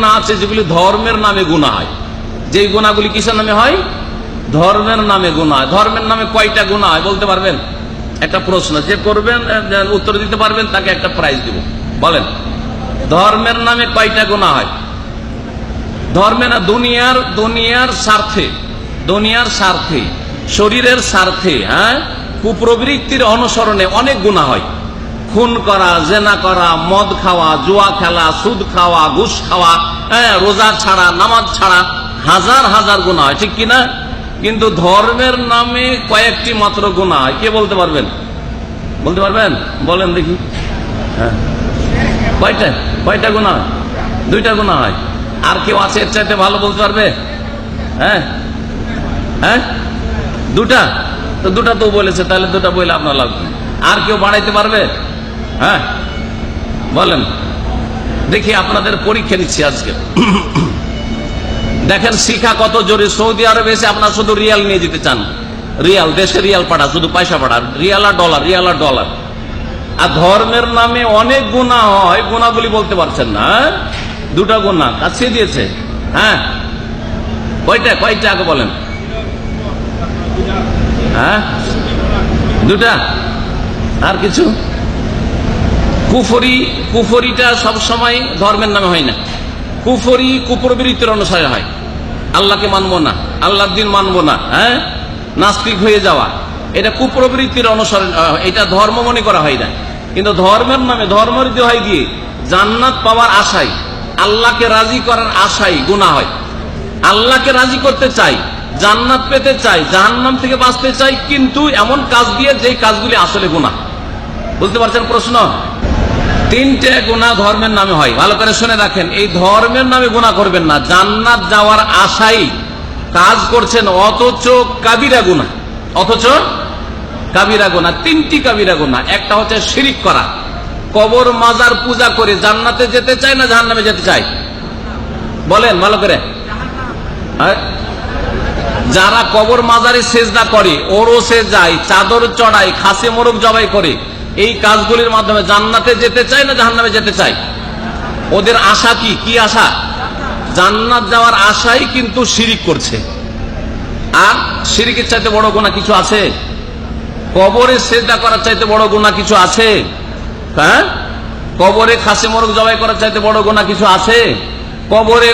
গুনাহ আছে যেগুলি ধর্মের নামে গুনাহ হয়। যেই গুনাহগুলি কিসের নামে হয়? ধর্মের নামে গুনাহ হয়। ধর্মের নামে কয়টা গুনাহ হয় বলতে পারবেন? একটা প্রশ্ন, যে করবেন উত্তর দিতে পারবেন তাকে একটা প্রাইজ দিব। বলেন, ধর্মের নামে কয়টা গুনাহ হয়? ধর্মে না, দুনিয়ার স্বার্থে, শরীরের স্বার্থে, হ্যাঁ, কুপ্রবৃত্তির অনুসরণে অনেক গুনাহ হয়। খুন করা, জেনা করা, মদ খাওয়া, জুয়া খেলা, সুদ খাওয়া, ঘুষ খাওয়া, হ্যাঁ, রোজা ছাড়া, নামাজ ছাড়া হাজার হাজার গুনাহ হয়, ঠিক কিনা? কিন্তু ধর্মের নামে কয়েকটি মাত্র গুনাহ হয়। কে বলতে পারবেন? বলতে পারবেন? বলেন দেখি। হ্যাঁ, কয়টা গুনাহ হয়? 2টা গুনাহ হয়। আর কেউ আছে এর চাইতে ভালো বলতে পারবে? হ্যাঁ হ্যাঁ, 2টা। তো 2টা তো বলেছে, তাহলে 2টা বলে আপনার লাভ কি? আর কেউ বাড়াইতে পারবে? হ্যাঁ, বলেন দেখি, আপনাদের পরীক্ষা নিচ্ছি আজকে। দেখেন শিখা কত জোরে। সৌদি আরবে এসে আপনার শুধু রিয়াল নিয়ে যেতে চান, রিয়াল, দেশে রিয়াল পাঠা, শুধু পয়সা পাঠা, রিয়াল আর ডলার। আর ধর্মের নামে অনেক গুনাহ হয়, গুনাহগুলি বলতে পারছেন না। 2টা গুনাহ কাছে দিয়েছে। হ্যাঁ, কয়টা আগে বলেন। হ্যাঁ, 2টা। আর কিছু? কুফরিটা সব সময় ধর্মের নামে হয় না। কুপ্রবৃত্তির অনুসারে হয়। আল্লাহকে মানবো না, আল্লাহর দিন মানবো না, হ্যাঁ, নাস্তিক হয়ে যাওয়া, এটা কুপ্রবৃত্তির অনুসরণ, এটা ধর্ম মনে করা হয় না। কিন্তু ধর্মের নামে ধর্মরীতি হয় গিয়ে জান্নাত পাওয়ার আশায়, আল্লাহকে রাজি করার আশায় গুনাহ হয়। আল্লাহকে রাজি করতে চাই, জান্নাত পেতে চাই, জাহান্নাম থেকে বাঁচতে চাই, কিন্তু এমন কাজ দিয়ে যে কাজগুলি আসলে গুনাহ। বুঝতে পারছেন প্রশ্ন? 3টে গুনাহ ধর্মের নামে হয়। ভালো করে শুনে রাখেন, এই ধর্মের নামে গুনাহ করবেন না। জান্নাত যাওয়ার আশায় কাজ করছেন, অথচ কাবিরা গুনাহ। 3টি কাবিরা গুনাহ। একটা হচ্ছে শিরিক করা, কবর মাজার পূজা করে জান্নাতে যেতে চায় না জাহান্নামে যেতে চায়? বলেন ভালো করে। যারা কবর মাজারে সেজদা করে, ওরসে যায়, চাদর চড়ায়, খাসি মোরগ জবাই করে, এই কাজগুলির মাধ্যমে জান্নাতে যেতে চায় না জাহান্নামে যেতে চায়? ওদের আশা কি আশা? জান্নাত যাওয়ার আশাই, কিন্তু শিরিক করছে। আর শিরিকের চাইতে বড় গুনাহ কিছু আছে? কবরে সেজদা করার চাইতে বড় গুনাহ কিছু আছে? হ্যাঁ, কবরে খাসি মোরগ জবাই করার চাইতে বড় গুনাহ কিছু আছে?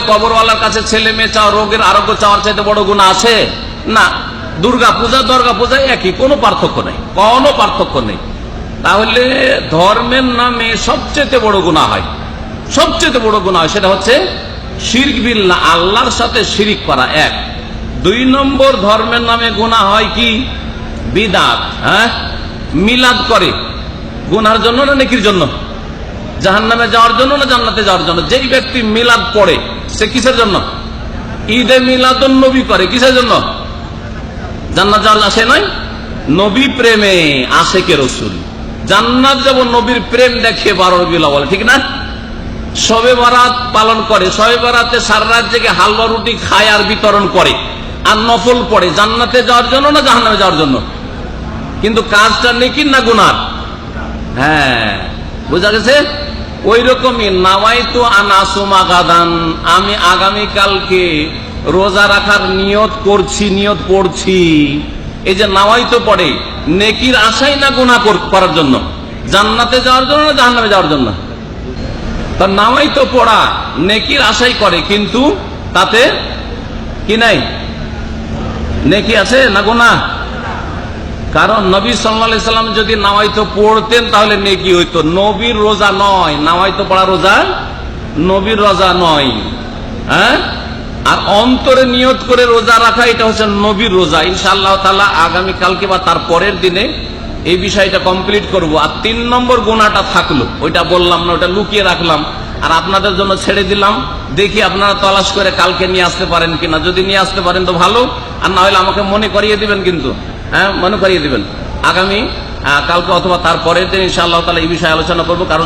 কবরওয়ালার কাছে ছেলে মেয়ে চাওয়া, রোগের আরোগ্য চাওয়ার চাইতে বড় গুনাহ আছে? না। দুর্গা পূজা একই, কোনো পার্থক্য নেই। তাহলে ধর্মের নামে সবচেয়ে বড় গুনাহ হয়, সেটা হচ্ছে শিরক বিল্লাহ, আল্লাহর সাথে শিরিক করা। 1। 2 নম্বর ধর্মের নামে গুনাহ হয় কি? বিদআত। হ্যাঁ, মিলাদ করে, গুনাহের জন্য না নেকির জন্য? জাহান্নামে যাওয়ার জন্য না জান্নাতে যাওয়ার জন্য? যেই ব্যক্তি মিলাদ পড়ে সে কিসের জন্য? ঈদে মিলাদুন নবী করে, কিসের জন্য? জান্নাত যাওয়ার আশে নয়, নবী প্রেমে, আশেকে রাসূল। জান্নাত যাব নবীর প্রেম দেখে 12 রবিউল আউয়াল, ঠিক না? শবে বরাত পালন করে, শবে বরাতে সারা রাত জেগে হালুয়া রুটি খায় আর বিতরণ করে, আর নফল পড়ে, জান্নাতে যাওয়ার জন্য না জাহান্নামে যাওয়ার জন্য? কিন্তু কাজটা নেকির না গুনাহ? হ্যাঁ, বুঝা গেছে? ওই রকমই নাওয়াইতু আন আসুমা গাদান, আমি আগামীকালকে রোজা রাখার নিয়ত পড়ছি। এই যে নাওয়াইতু পড়ে, নেকির আশাই না গুনাহ করার জন্য? জান্নাতে যাওয়ার জন্য না জাহান্নামে যাওয়ার জন্য? তা নাওয়াইতু পড়া নেকির আশাই করে, কিন্তু তাতে কি নাই? নেকি আছে না গুনাহ? কারণ নবী সাল্লাল্লাহু আলাইহি সাল্লাম যদি নাওয়াইতো পড়তেন তাহলে নেকি হইতো। নবীর রোজা নয়, নাওয়াইতো পড়া রোজা নবীর রোজা নয়। হ্যাঁ, আর অন্তরে নিয়ত করে রোজা রাখা, এটা হচ্ছে নবীর রোজা। ইনশাআল্লাহ তাআলা আগামী কালকে বা তার পরের দিনে এই বিষয়টা কমপ্লিট করব। আর 3 নম্বর গুনাহটা থাকলো, ওইটা বললাম না, ওটা লুকিয়ে রাখলাম আর আপনাদের জন্য ছেড়ে দিলাম। দেখি আপনারা তলাশ করে কালকে নিয়ে আসতে পারেন কিনা। যদি নিয়ে আসতে পারেন তো ভালো, আর না হলে আমাকে মনে করিয়ে দিবেন, কিন্তু মনে করিয়ে দিবেন আগামী কালকে অথবা তার পরের দিন ইনশাআল্লাহ তাআলা এই বিষয়ে আলোচনা করব। কারণ